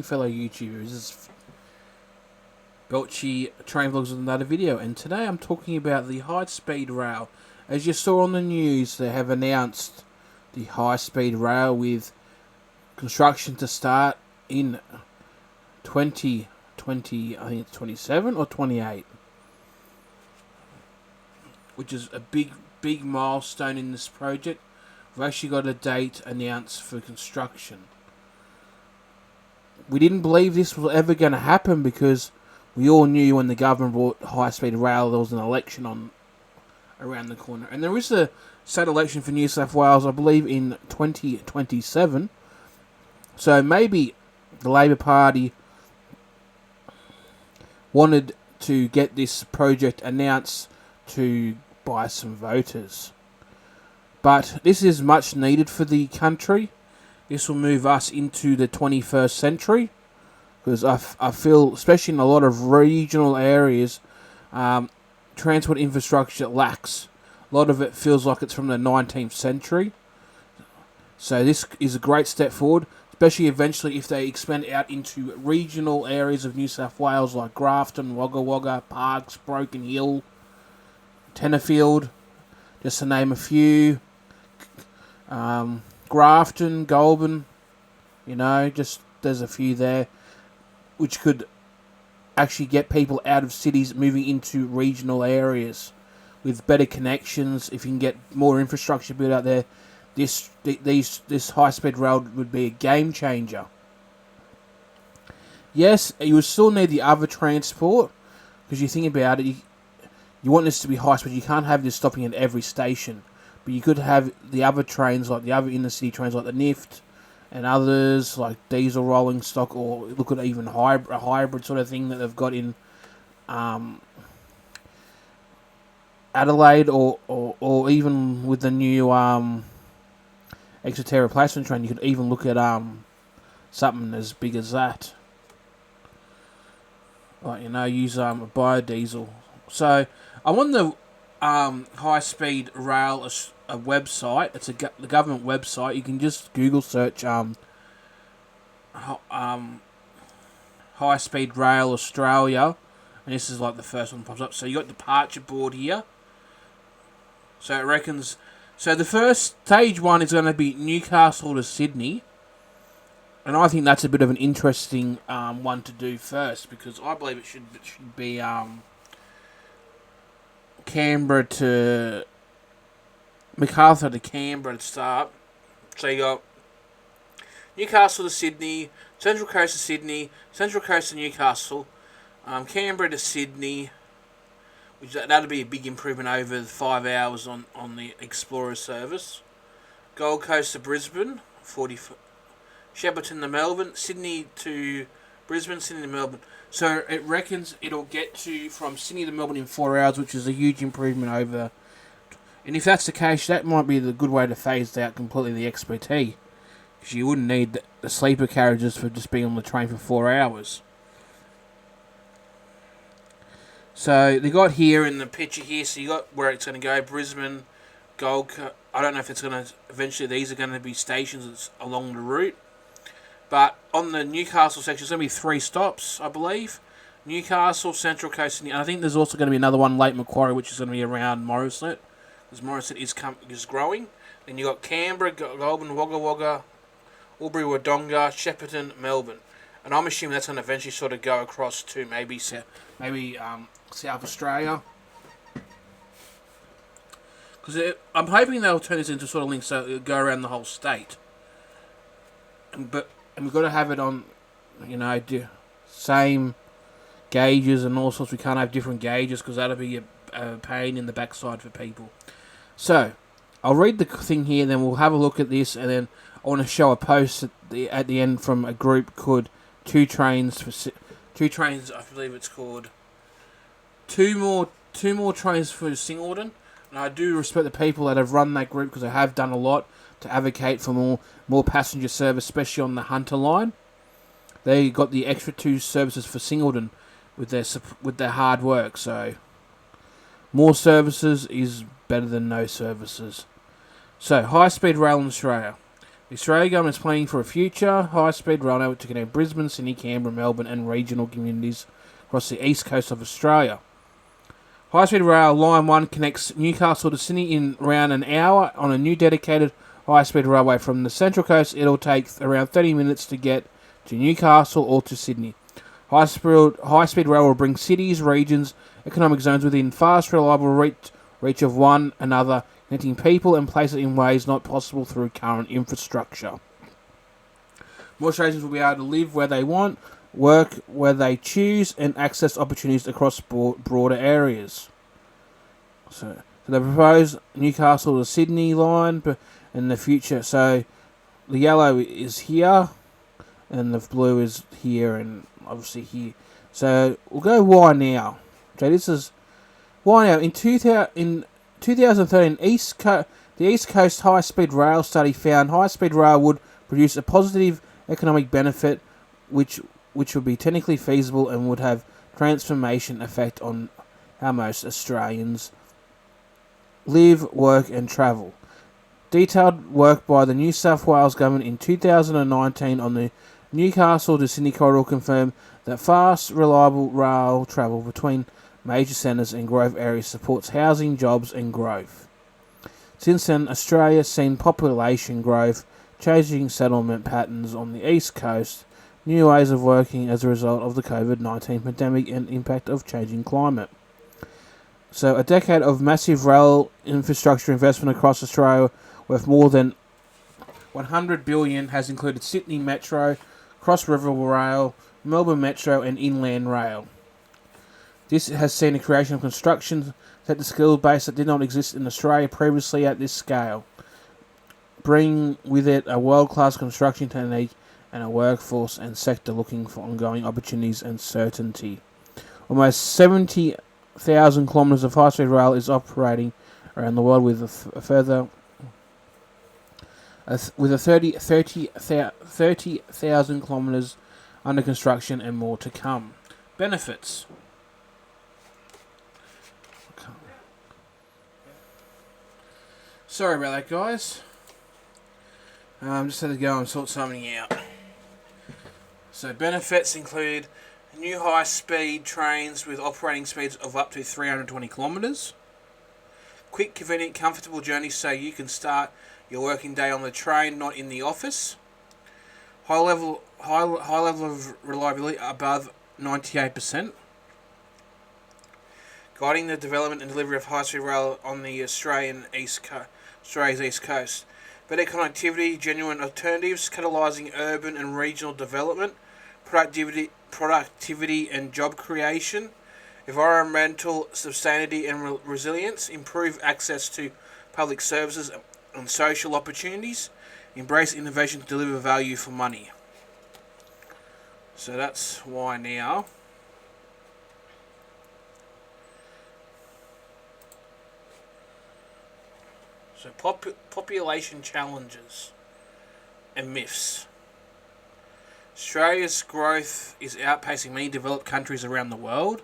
fellow YouTubers. This is Belchy Train Vlogs with another video, and today I'm talking about the high-speed rail. As you saw on the news, they have announced the high-speed rail with construction to start in 2020, I think it's 27 or 28, which is a big milestone in this project. We've actually got a date announced for construction. We didn't believe this was ever going to happen because we all knew when the government brought high-speed rail there was an election on around the corner. And there is a state election for New South Wales, I believe, in 2027. So maybe the Labor Party wanted to get this project announced to buy some voters. But this is much needed for the country. This will move us into the 21st century. Because I feel, especially in a lot of regional areas, transport infrastructure lacks. A lot of it feels like it's from the 19th century. So this is a great step forward, especially eventually if they expand out into regional areas of New South Wales like Grafton, Wagga Wagga, Parkes, Broken Hill, Tenterfield, just to name a few. Grafton, Goulburn, just there's a few there, which could actually get people out of cities moving into regional areas with better connections. If you can get more infrastructure built out there, this high-speed rail would be a game changer. Yes, you would still need the other transport, because you think about it, you want this to be high-speed. You can't have this stopping at every station, but you could have the other trains, like the other inner-city trains, like the NIFT, and others like diesel rolling stock, or look at even a hybrid sort of thing that they've got in Adelaide, or even with the new Exeter replacement train, you could even look at something as big as that. Like, use biodiesel. So I'm on the high speed rail a website. It's the government website. You can just Google search high speed rail Australia, and this is like the first one that pops up. So you got departure board here. So it reckons. So the first stage one is going to be Newcastle to Sydney, and I think that's a bit of an interesting one to do first, because I believe it should be Canberra to Macarthur to Canberra to start. So you got Newcastle to Sydney, Central Coast to Sydney, Central Coast to Newcastle, Canberra to Sydney, which that'll be a big improvement over the 5 hours on the Explorer service. Gold Coast to Brisbane, Shepparton to Melbourne, Sydney to Brisbane, Sydney to Melbourne. So it reckons it'll get to from Sydney to Melbourne in 4 hours, which is a huge improvement over. And if that's the case, that might be the good way to phase out completely the XPT, because you wouldn't need the sleeper carriages for just being on the train for 4 hours. So they got here in the picture here. So you got where it's going to go: Brisbane, Gold Coast. I don't know if it's going to eventually. These are going to be stations along the route. But on the Newcastle section, there's going to be 3 stops, I believe. Newcastle, Central Coast, and I think there's also going to be another one, Lake Macquarie, which is going to be around Morisset, because Morisset is growing. Then you got Canberra, Goulburn, Wagga Wagga, Albury, Wodonga, Shepparton, Melbourne, and I'm assuming that's going to eventually sort of go across to maybe South Australia. Because I'm hoping they'll turn this into sort of links so it'll go around the whole state. And we've got to have it on, same gauges and all sorts. We can't have different gauges because that'll be a pain in the backside for people. So, I'll read the thing here, then we'll have a look at this, and then I want to show a post at the end from a group called Two Trains, I believe it's called. Two more trains for Singleton. And I do respect the people that have run that group, because they have done a lot to advocate for more passenger service, especially on the Hunter line. They got the extra 2 services for Singleton with their hard work. So more services is better than no services. So high speed rail in Australia. The Australian government is planning for a future high-speed rail network to connect Brisbane, Sydney, Canberra, Melbourne and regional communities across the east coast of Australia. High-speed rail Line 1 connects Newcastle to Sydney in around an hour on a new dedicated high-speed railway. From the Central Coast, it'll take around 30 minutes to get to Newcastle or to Sydney. High-speed rail will bring cities, regions, economic zones within fast, reliable reach of one another, connecting people and places in ways not possible through current infrastructure. More Australians will be able to live where they want, work where they choose, and access opportunities across broader areas. So they propose Newcastle to Sydney line in the future. So the yellow is here, and the blue is here, and obviously here. So we'll go why now. Okay, this is why now. In 2013, the East Coast High Speed Rail study found high speed rail would produce a positive economic benefit, which would be technically feasible and would have transformation effect on how most Australians live, work, and travel. Detailed work by the New South Wales government in 2019 on the Newcastle to Sydney corridor confirmed that fast, reliable rail travel between major centres and growth areas supports housing, jobs, and growth. Since then, Australia has seen population growth, changing settlement patterns on the east coast, new ways of working as a result of the COVID-19 pandemic and impact of changing climate. So a decade of massive rail infrastructure investment across Australia worth more than $100 billion has included Sydney Metro, Cross River Rail, Melbourne Metro and Inland Rail. This has seen the creation of construction sector skill base that did not exist in Australia previously at this scale, bringing with it a world-class construction technique and a workforce and sector looking for ongoing opportunities and certainty. Almost 70,000 kilometres of high-speed rail is operating around the world with a further 30,000 kilometres under construction and more to come. Benefits. Sorry about that, guys. Just had to go and sort something out. So benefits include new high-speed trains with operating speeds of up to 320 kilometres. Quick, convenient, comfortable journeys so you can start your working day on the train, not in the office. High level of reliability above 98%. Guiding the development and delivery of high-speed rail on the Australia's east coast. Better connectivity, genuine alternatives, catalysing urban and regional development, productivity and job creation, environmental sustainability and resilience, improve access to public services and social opportunities, embrace innovation to deliver value for money. So that's why now. So population challenges and myths. Australia's growth is outpacing many developed countries around the world.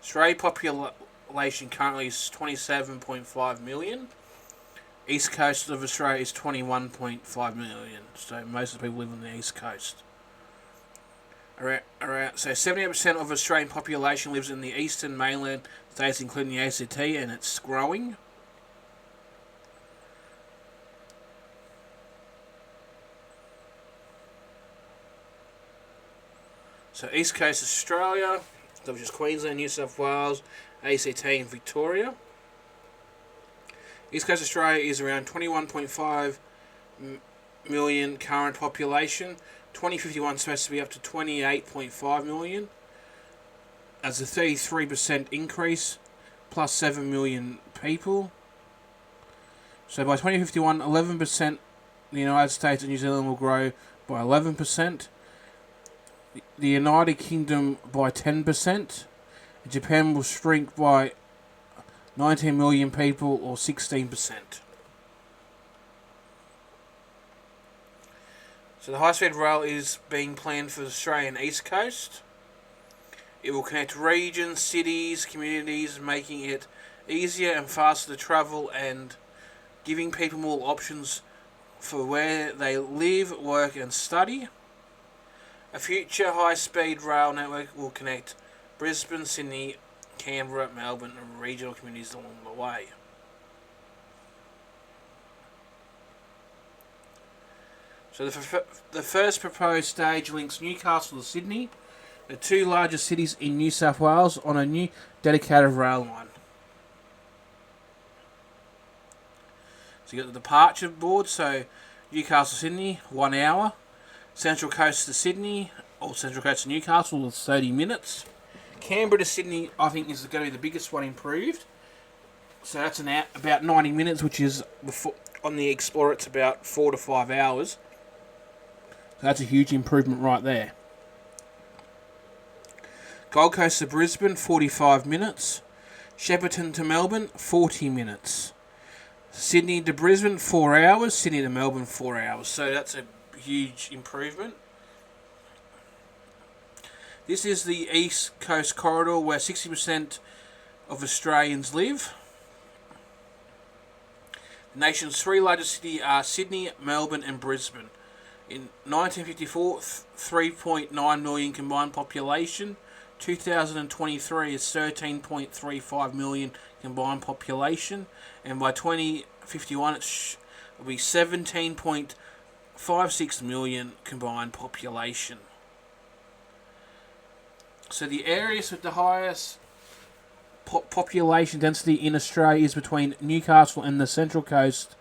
Australia's population currently is 27.5 million. East coast of Australia is 21.5 million. So most of the people live on the east coast. So 78% of Australian population lives in the eastern mainland states, including the ACT, and it's growing. So East Coast Australia, which is Queensland, New South Wales, ACT and Victoria. East Coast Australia is around 21.5 million current population. 2051 is supposed to be up to 28.5 million. That's a 33% increase, plus 7 million people. So by 2051, 11% the United States and New Zealand will grow by 11%. The United Kingdom by 10%. Japan will shrink by 19 million people or 16%. So the high-speed rail is being planned for the Australian East Coast. It will connect regions, cities, communities, making it easier and faster to travel and giving people more options for where they live, work and study. A future high-speed rail network will connect Brisbane, Sydney, Canberra, Melbourne and regional communities along the way. So the first proposed stage links Newcastle to Sydney, the two largest cities in New South Wales, on a new dedicated rail line. So you got the departure board, so Newcastle Sydney, 1 hour. Central Coast to Sydney, or Central Coast to Newcastle, 30 minutes. Canberra to Sydney, I think, is going to be the biggest one improved. So that's about 90 minutes, which is on the Explorer, it's about 4 to 5 hours. So that's a huge improvement right there. Gold Coast to Brisbane, 45 minutes. Shepparton to Melbourne, 40 minutes. Sydney to Brisbane, 4 hours. Sydney to Melbourne, 4 hours. So that's a huge improvement. This is the East Coast Corridor, where 60% of Australians live. The nation's three largest cities are Sydney, Melbourne and Brisbane. In 1954, 3.9 million combined population. 2023 is 13.35 million combined population. And by 2051, it will be 17.56 million combined population. So the areas with the highest population density in Australia is between Newcastle and the Central Coast.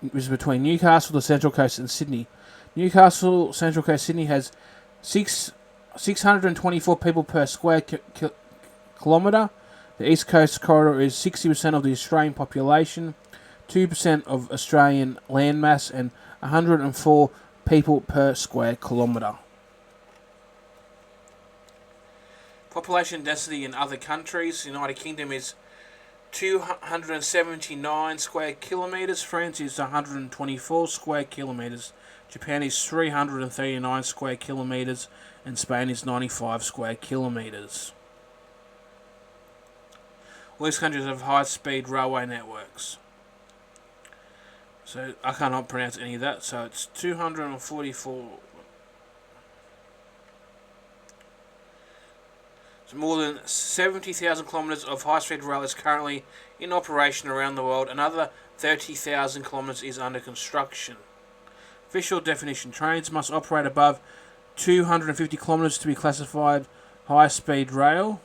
It was between Newcastle, the Central Coast and Sydney. Newcastle, Central Coast, Sydney has 624 people per square kilometre. The East Coast Corridor is 60% of the Australian population, 2% of Australian landmass and 104 people per square kilometre. Population density in other countries. The United Kingdom is 279 square kilometres. France is 124 square kilometres. Japan is 339 square kilometres. And Spain is 95 square kilometres. All these countries have high-speed railway networks. So I cannot pronounce any of that. So it's 244... More than 70,000 kilometres of high-speed rail is currently in operation around the world. Another 30,000 kilometres is under construction. Official definition: trains must operate above 250 kilometres to be classified high-speed rail.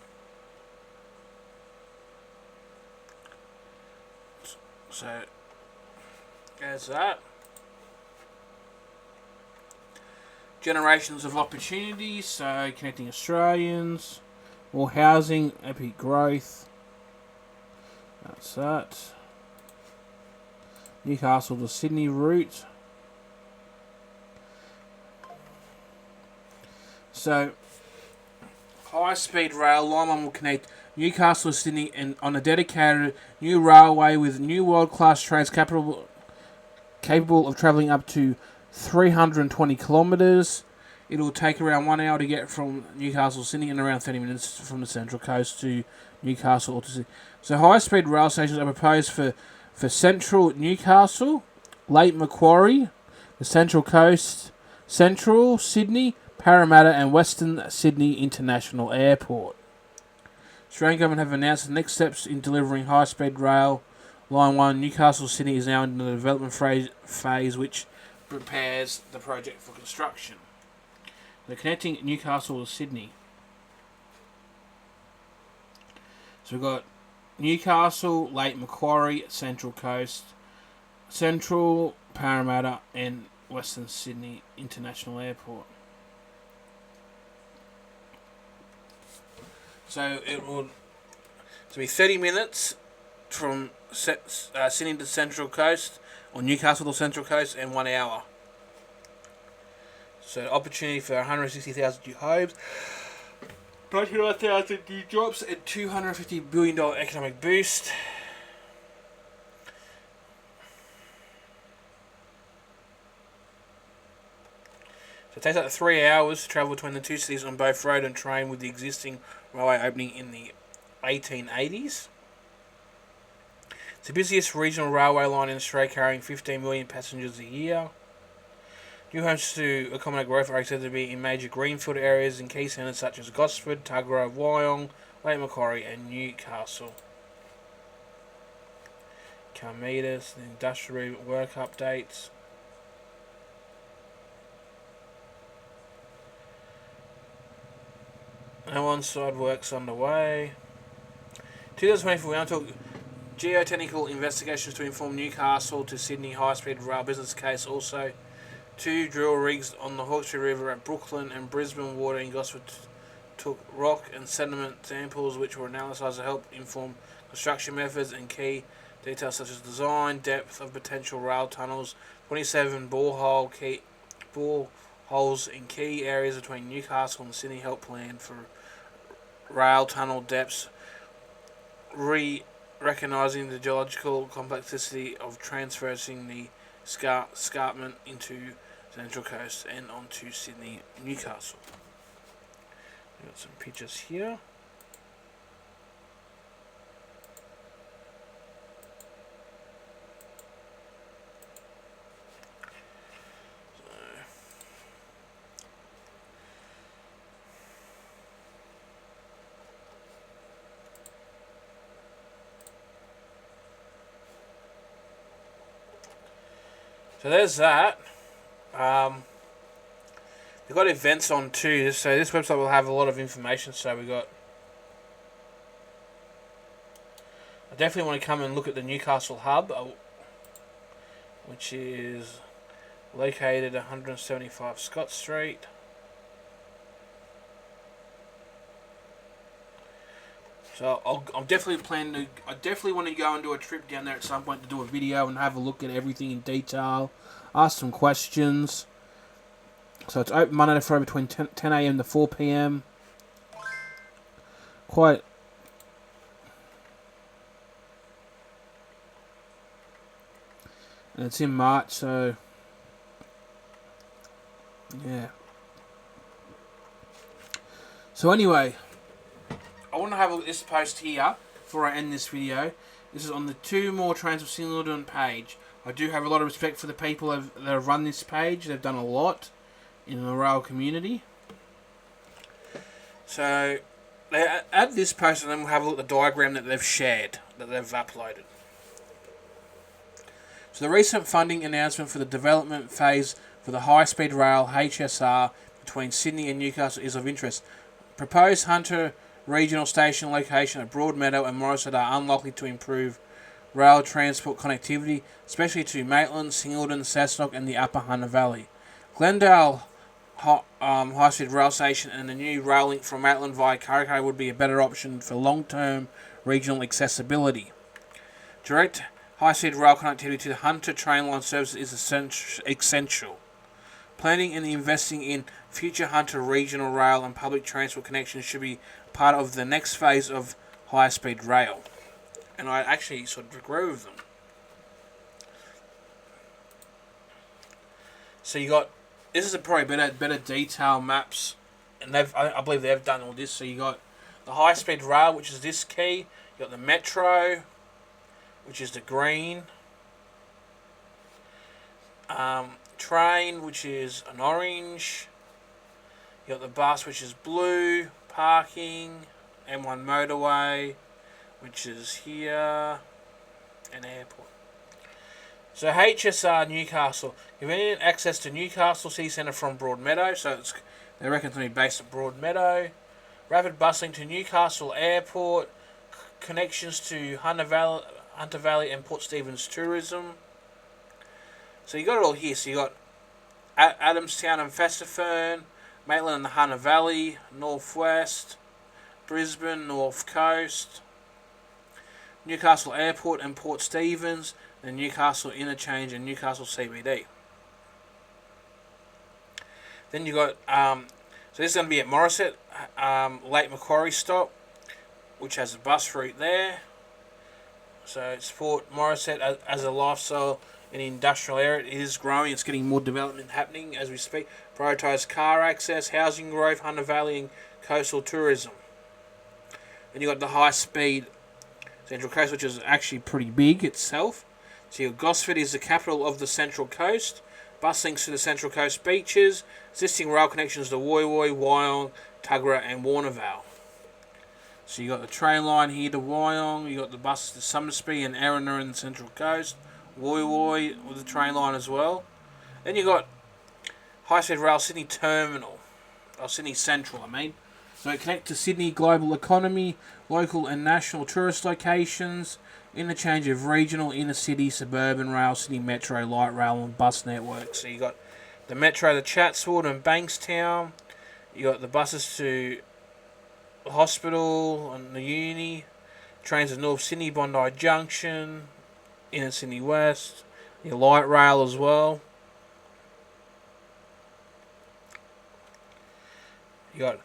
So, there's that. Generations of opportunities, so connecting Australians. More housing, epic growth. That's that. Newcastle to Sydney route. So, high-speed rail line one will connect Newcastle to Sydney and on a dedicated new railway with new world-class trains capable of travelling up to 320 kilometres. It'll take around 1 hour to get from Newcastle to Sydney and around 30 minutes from the Central Coast to Newcastle or to Sydney. So high-speed rail stations are proposed for Central Newcastle, Lake Macquarie, the Central Coast, Central Sydney, Parramatta and Western Sydney International Airport. Australian government have announced the next steps in delivering high-speed rail. Line 1, Newcastle Sydney is now in the development phase which prepares the project for construction. They're connecting Newcastle to Sydney. So we've got Newcastle, Lake Macquarie, Central Coast, Central, Parramatta and Western Sydney International Airport. So it will be 30 minutes from Sydney to Central Coast, or Newcastle to Central Coast, and 1 hour. So opportunity for 160,000 new homes, 99,000 new jobs, and $250 billion economic boost. So it takes up to 3 hours to travel between the two cities on both road and train, with the existing railway opening in the 1880s. It's the busiest regional railway line in Australia, carrying 15 million passengers a year. New homes to accommodate growth are expected to be in major greenfield areas in key centres such as Gosford, Tuggerah, Wyong, Lake Macquarie and Newcastle. Kilometres, the industrial work updates. No on-site works underway. 2024, we undertook geotechnical investigations to inform Newcastle to Sydney high-speed rail business case. Also, 2 drill rigs on the Hawkesbury River at Brooklyn and Brisbane Water in Gosford took rock and sediment samples which were analysed to help inform construction methods and key details such as design, depth of potential rail tunnels, 27 boreholes in key areas between Newcastle and Sydney help plan for rail tunnel depths, recognising the geological complexity of transversing the escarpment into Central Coast and onto Sydney Newcastle. We've got some pictures here. So there's that. We've got events on too, so this website will have a lot of information. So we got. I definitely want to come and look at the Newcastle Hub, which is located at 175 Scott Street. So I'm definitely planning to. I definitely want to go and do a trip down there at some point to do a video and have a look at everything in detail, ask some questions. So it's open Monday to Friday between 10 a.m. to 4 p.m. Quite. And it's in March, so yeah. So anyway, I want to have a look at this post here before I end this video. This is on the 2 More Trains of Singleton page. I do have a lot of respect for the people that have run this page. They've done a lot in the rail community. So they add this post and then we'll have a look at the diagram that they've shared, that they've uploaded. So the recent funding announcement for the development phase for the high-speed rail HSR between Sydney and Newcastle is of interest. Proposed Hunter Regional Station location at Broadmeadow and Morisset are unlikely to improve rail transport connectivity, especially to Maitland, Singleton, Cessnock and the Upper Hunter Valley. Glendale high-speed rail station and the new rail link from Maitland via Kurrawa would be a better option for long-term regional accessibility. Direct high-speed rail connectivity to the Hunter train line services is essential. Planning and investing in future Hunter regional rail and public transport connections should be part of the next phase of high-speed rail. And I actually sort of agree with them. So you got, this is probably better detail maps, and I believe they've done all this. So you got the high-speed rail, which is this key. You got the metro, which is the green. Train, which is an orange. You got the bus, which is blue. Parking, M1 motorway, which is here, and airport. So HSR Newcastle, convenient access to Newcastle City Centre from Broadmeadow. So they reckon it's going to be based at Broadmeadow. Rapid busing to Newcastle Airport. Connections to Hunter Valley and Port Stephens Tourism. So you got it all here. So you got Adamstown and Festafern, Maitland and the Hunter Valley, Northwest, Brisbane, North Coast, Newcastle Airport and Port Stephens, and Newcastle Interchange and Newcastle CBD. Then you got, so this is going to be at Morisset, Lake Macquarie stop, which has a bus route there. So support Morisset as a lifestyle in the industrial area. It is growing. It's getting more development happening as we speak. Prioritise car access, housing growth, Hunter Valley and coastal tourism. Then you got the high speed Central Coast, which is actually pretty big itself. So your Gosford is the capital of the Central Coast. Bus links to the Central Coast beaches. Existing rail connections to Woy Woy, Wyong, Tuggerah and Warnervale. So you got the train line here to Wyong. You got the buses to Somersby and Erina in the Central Coast. Woy Woy with the train line as well. Then you got High Speed Rail Sydney Terminal. Or Sydney Central, I mean. So it connects to Sydney global economy, local and national tourist locations, interchange of regional, inner city, suburban rail, Sydney Metro, light rail and bus networks. So you got the Metro to Chatswood and Bankstown. You got the buses to the hospital and the uni. Trains to North Sydney, Bondi Junction, inner Sydney West. Your light rail as well. You got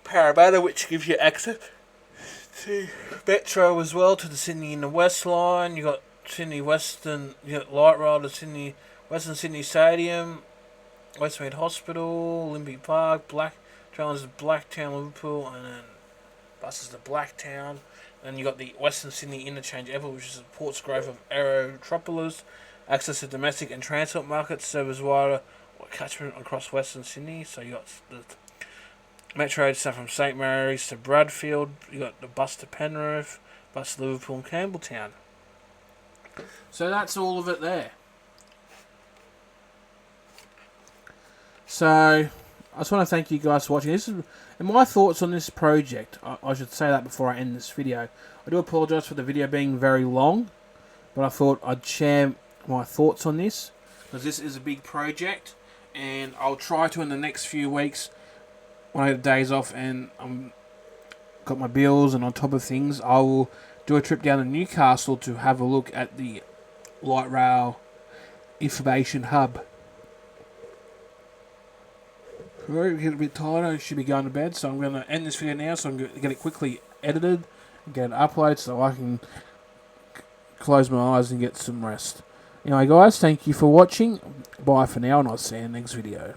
Parramatta, which gives you access to Metro as well, to the Sydney and the West line. You got Sydney Western, you got light rail to Sydney Western Sydney Stadium, Westmead Hospital, Olympic Park, trains to Blacktown, Liverpool, and then buses to Blacktown. Then you got the Western Sydney Interchange Airport, which is the Portsgrove of Aerotropolis. Access to domestic and transport markets, serves wider catchment across Western Sydney. So you got the Metro stuff from St Mary's to Bradfield. You got the bus to Penrith, bus to Liverpool and Campbelltown. So that's all of it there. So I just want to thank you guys for watching. This is and my thoughts on this project. I should say that before I end this video. I do apologise for the video being very long, but I thought I'd share my thoughts on this because this is a big project, and I'll try to in the next few weeks, when I have days off and I'm got my bills and on top of things, I will do a trip down to Newcastle to have a look at the light rail information hub. Alright, get a bit tired, I should be going to bed, so I'm going to end this video now so I'm going to get it quickly edited and get it uploaded so I can close my eyes and get some rest. Anyway guys, thank you for watching, bye for now and I'll see you in the next video.